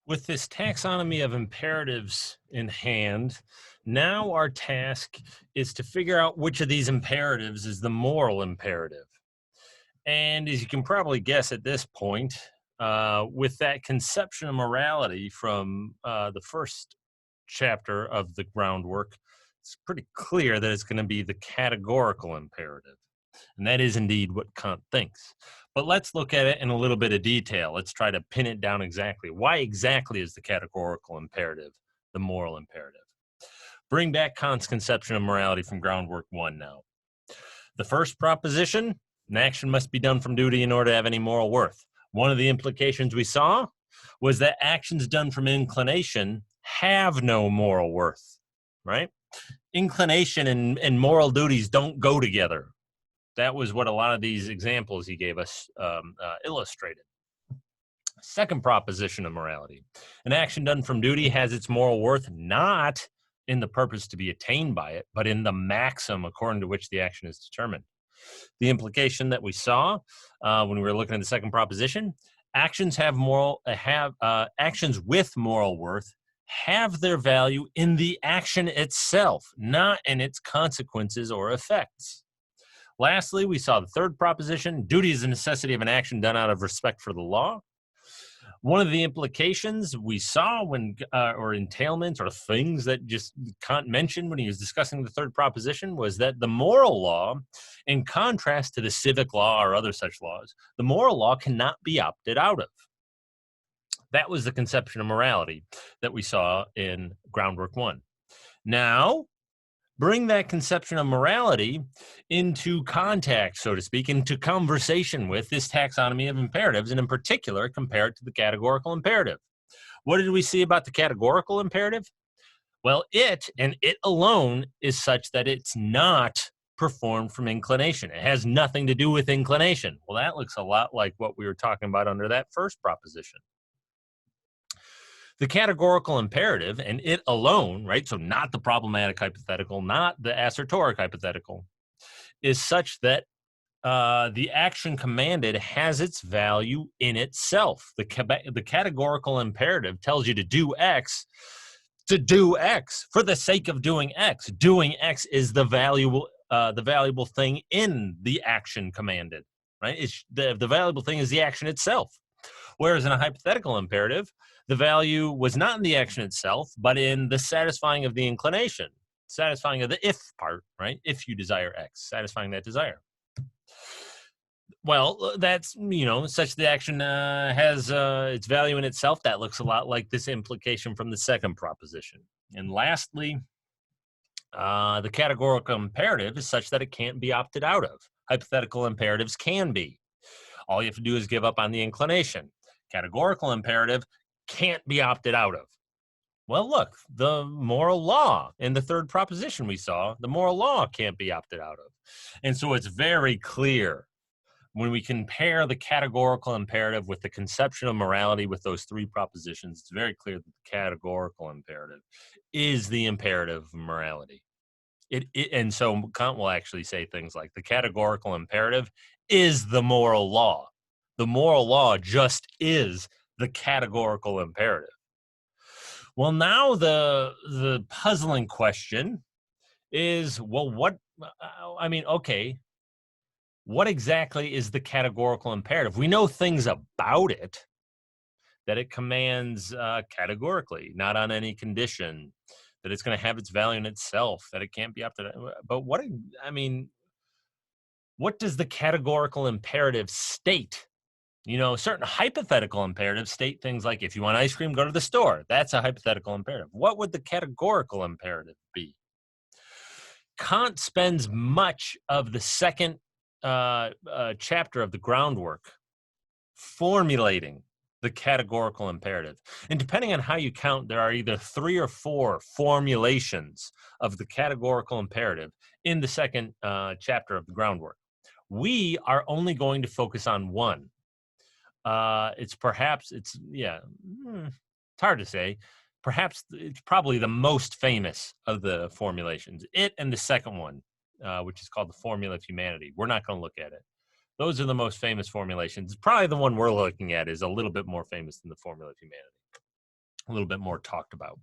With this taxonomy of imperatives in hand, now our task is to figure out which of these imperatives is the moral imperative. And as you can probably guess at this point, with that conception of morality from the first chapter of the groundwork, it's pretty clear that it's going to be the categorical imperative. And that is indeed what Kant thinks. But let's look at it in a little bit of detail. Let's try to pin it down exactly. Why exactly is the categorical imperative the moral imperative? Bring back Kant's conception of morality from groundwork one now. The first proposition, an action must be done from duty in order to have any moral worth. One of the implications we saw was that actions done from inclination have no moral worth, right? Inclination and moral duties don't go together. That was what a lot of these examples he gave us illustrated. Second proposition of morality. An action done from duty has its moral worth not in the purpose to be attained by it, but in the maxim according to which the action is determined. The implication that we saw when we were looking at the second proposition, actions actions with moral worth have their value in the action itself, not in its consequences or effects. Lastly, we saw the third proposition, duty is a necessity of an action done out of respect for the law. One of the implications we saw or entailments or things that just Kant mentioned when he was discussing the third proposition was that the moral law, in contrast to the civic law or other such laws, the moral law cannot be opted out of. That was the conception of morality that we saw in groundwork one. Now, bring that conception of morality into contact, so to speak, into conversation with this taxonomy of imperatives, and in particular, compare it to the categorical imperative. What did we see about the categorical imperative? Well, it and it alone is such that it's not performed from inclination. It has nothing to do with inclination. Well, that looks a lot like what we were talking about under that first proposition. The categorical imperative and it alone, right? So not the problematic hypothetical, not the assertoric hypothetical, is such that the action commanded has its value in itself. The categorical imperative tells you to do X for the sake of doing X. Doing X is the valuable thing in the action commanded, right? The valuable thing is the action itself. Whereas in a hypothetical imperative, the value was not in the action itself, but in the satisfying of the inclination, satisfying of the if part, right? If you desire X, satisfying that desire. Well, that's, such the action has its value in itself. That looks a lot like this implication from the second proposition. And lastly, the categorical imperative is such that it can't be opted out of. Hypothetical imperatives can be. All you have to do is give up on the inclination. Categorical imperative can't be opted out of. Well, look, the moral law in the third proposition we saw, the moral law can't be opted out of. And so it's very clear when we compare the categorical imperative with the conception of morality with those three propositions, it's very clear that the categorical imperative is the imperative of morality. And so Kant will actually say things like the categorical imperative is the moral law. The moral law just is the categorical imperative. Well, now the puzzling question is, well, okay, what exactly is the categorical imperative? We know things about it, that it commands categorically, not on any condition, that it's going to have its value in itself, that it can't be up to. But what does the categorical imperative state? Certain hypothetical imperatives state things like, if you want ice cream, go to the store. That's a hypothetical imperative. What would the categorical imperative be? Kant spends much of the second chapter of the groundwork formulating the categorical imperative. And depending on how you count, there are either 3 or 4 formulations of the categorical imperative in the second chapter of the groundwork. We are only going to focus on one. It's hard to say. Perhaps it's probably the most famous of the formulations. It and the second one, which is called the Formula of Humanity. We're not going to look at it. Those are the most famous formulations. Probably the one we're looking at is a little bit more famous than the Formula of Humanity. a little bit more talked about.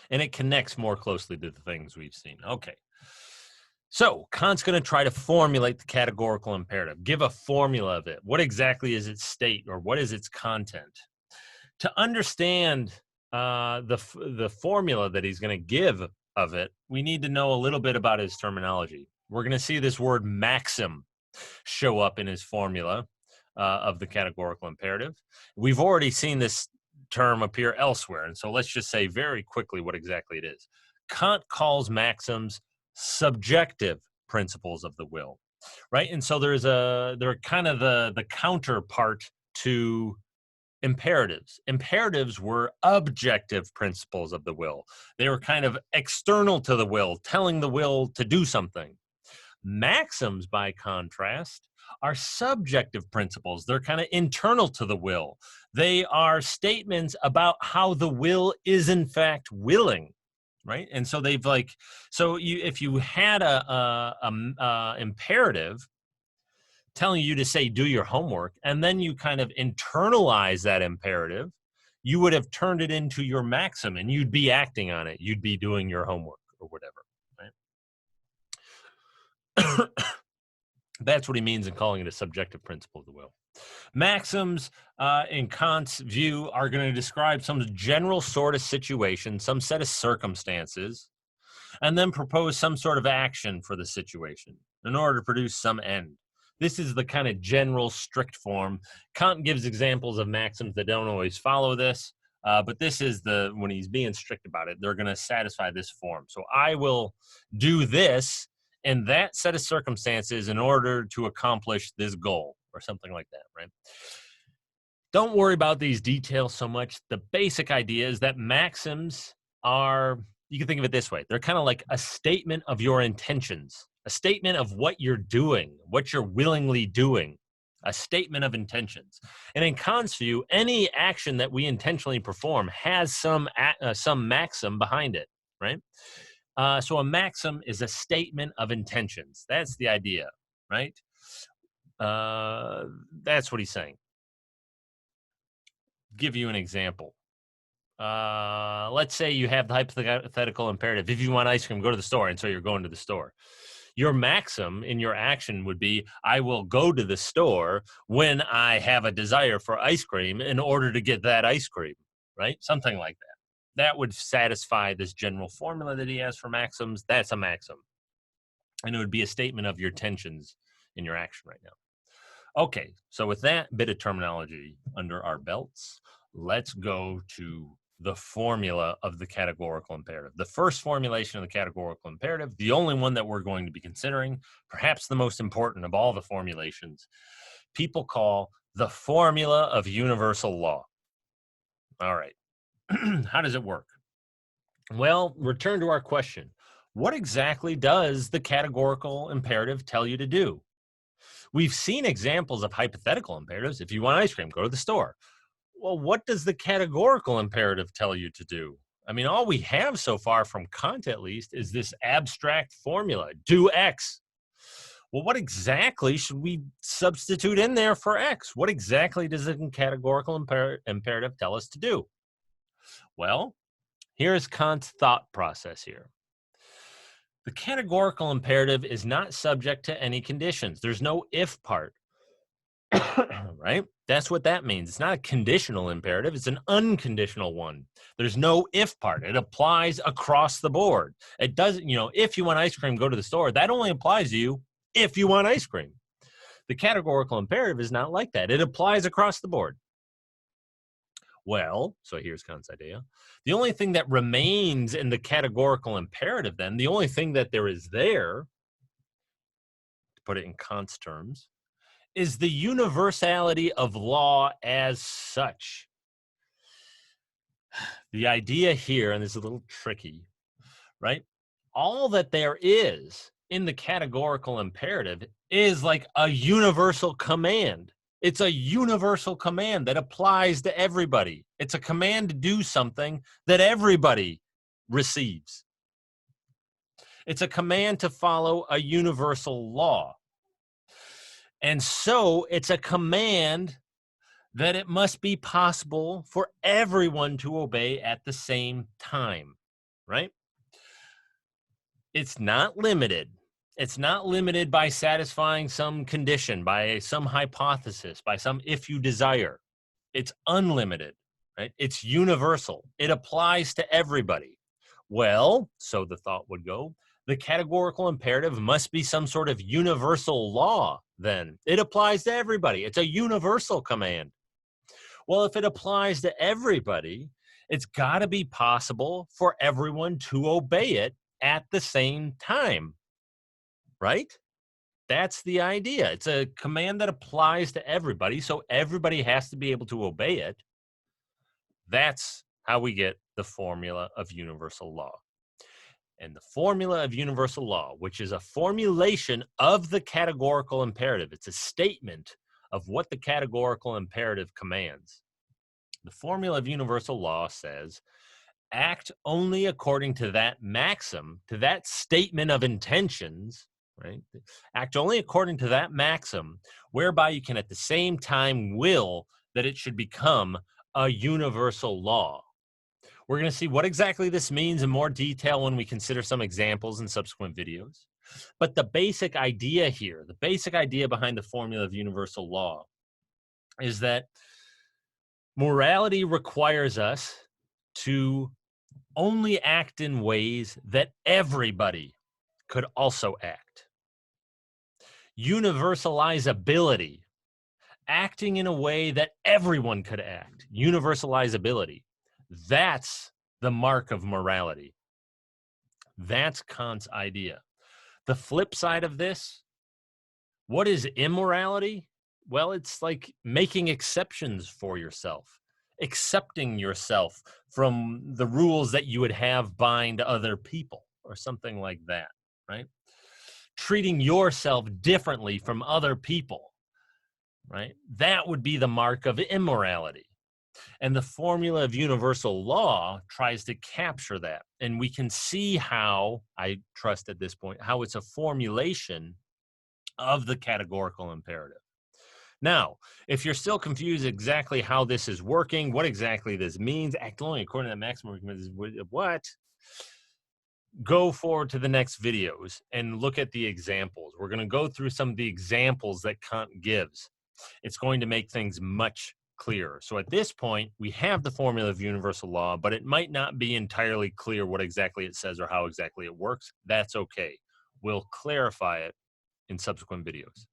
And it connects more closely to the things we've seen. Okay. So Kant's going to try to formulate the categorical imperative, give a formula of it. What exactly is its state, or what is its content? To understand the formula that he's going to give of it, we need to know a little bit about his terminology. We're going to see this word maxim show up in his formula of the categorical imperative. We've already seen this term appear elsewhere, and so let's just say very quickly what exactly it is. Kant calls maxims subjective principles of the will, right? And so they're kind of the counterpart to imperatives. Imperatives were objective principles of the will. They were kind of external to the will, telling the will to do something. Maxims, by contrast, are subjective principles. They're kind of internal to the will. They are statements about how the will is in fact willing, right? And so they've if you had a imperative telling you to say do your homework, and then you kind of internalize that imperative, you would have turned it into your maxim, and you'd be acting on it. You'd be doing your homework or whatever, right? That's what he means in calling it a subjective principle of the will. Maxims, in Kant's view, are going to describe some general sort of situation, some set of circumstances, and then propose some sort of action for the situation in order to produce some end. This is the kind of general strict form. Kant gives examples of maxims that don't always follow this, but this is when he's being strict about it, they're going to satisfy this form. So I will do this in that set of circumstances in order to accomplish this goal, or something like that, right? Don't worry about these details so much. The basic idea is that maxims are, you can think of it this way, they're kind of like a statement of your intentions, a statement of what you're doing, what you're willingly doing, a statement of intentions. And in Kant's view, any action that we intentionally perform has some maxim behind it, right? So a maxim is a statement of intentions. That's the idea, right? That's what he's saying. Give you an example. Let's say you have the hypothetical imperative. If you want ice cream, go to the store. And so you're going to the store. Your maxim in your action would be, I will go to the store when I have a desire for ice cream in order to get that ice cream, right? Something like that. That would satisfy this general formula that he has for maxims. That's a maxim. And it would be a statement of your intentions in your action right now. Okay, so with that bit of terminology under our belts, let's go to the formula of the categorical imperative. The first formulation of the categorical imperative, the only one that we're going to be considering, perhaps the most important of all the formulations, people call the formula of universal law. All right. How does it work? Well, return to our question. What exactly does the categorical imperative tell you to do? We've seen examples of hypothetical imperatives. If you want ice cream, go to the store. Well, what does the categorical imperative tell you to do? I mean, all we have so far from Kant, at least, is this abstract formula, do X. Well, what exactly should we substitute in there for X? What exactly does the categorical imperative tell us to do? Well, here's Kant's thought process here. The categorical imperative is not subject to any conditions. There's no if part, right? That's what that means. It's not a conditional imperative. It's an unconditional one. There's no if part. It applies across the board. It doesn't, if you want ice cream, go to the store. That only applies to you if you want ice cream. The categorical imperative is not like that. It applies across the board. Well, so here's Kant's idea. The only thing that remains in the categorical imperative, then, the only thing that there is there, to put it in Kant's terms, is the universality of law as such. The idea here, and this is a little tricky, right? All that there is in the categorical imperative is like a universal command. It's a universal command that applies to everybody. It's a command to do something that everybody receives. It's a command to follow a universal law. And so it's a command that it must be possible for everyone to obey at the same time, right? It's not limited. It's not limited by satisfying some condition, by some hypothesis, by some if you desire. It's unlimited, right? It's universal. It applies to everybody. Well, so the thought would go, the categorical imperative must be some sort of universal law, then. It applies to everybody. It's a universal command. Well, if it applies to everybody, it's got to be possible for everyone to obey it at the same time, right? That's the idea. It's a command that applies to everybody, so everybody has to be able to obey it. That's how we get the formula of universal law. And the formula of universal law, which is a formulation of the categorical imperative, it's a statement of what the categorical imperative commands. The formula of universal law says, act only according to that maxim, to that statement of intentions, right? Act only according to that maxim, whereby you can at the same time will that it should become a universal law. We're going to see what exactly this means in more detail when we consider some examples in subsequent videos. But the basic idea here, the basic idea behind the formula of universal law is that morality requires us to only act in ways that everybody could also act. Universalizability, acting in a way that everyone could act. Universalizability. That's the mark of morality. That's Kant's idea. The flip side of this, what is immorality? Well, it's like making exceptions for yourself, accepting yourself from the rules that you would have bind other people or something like that, right? Treating yourself differently from other people, right? That would be the mark of immorality. And the formula of universal law tries to capture that. And we can see how, I trust at this point, how it's a formulation of the categorical imperative. Now, if you're still confused exactly how this is working, what exactly this means, act only according to the maximum, what? Go forward to the next videos and look at the examples. We're going to go through some of the examples that Kant gives. It's going to make things much clearer. So at this point, we have the formula of universal law, but it might not be entirely clear what exactly it says or how exactly it works. That's okay. We'll clarify it in subsequent videos.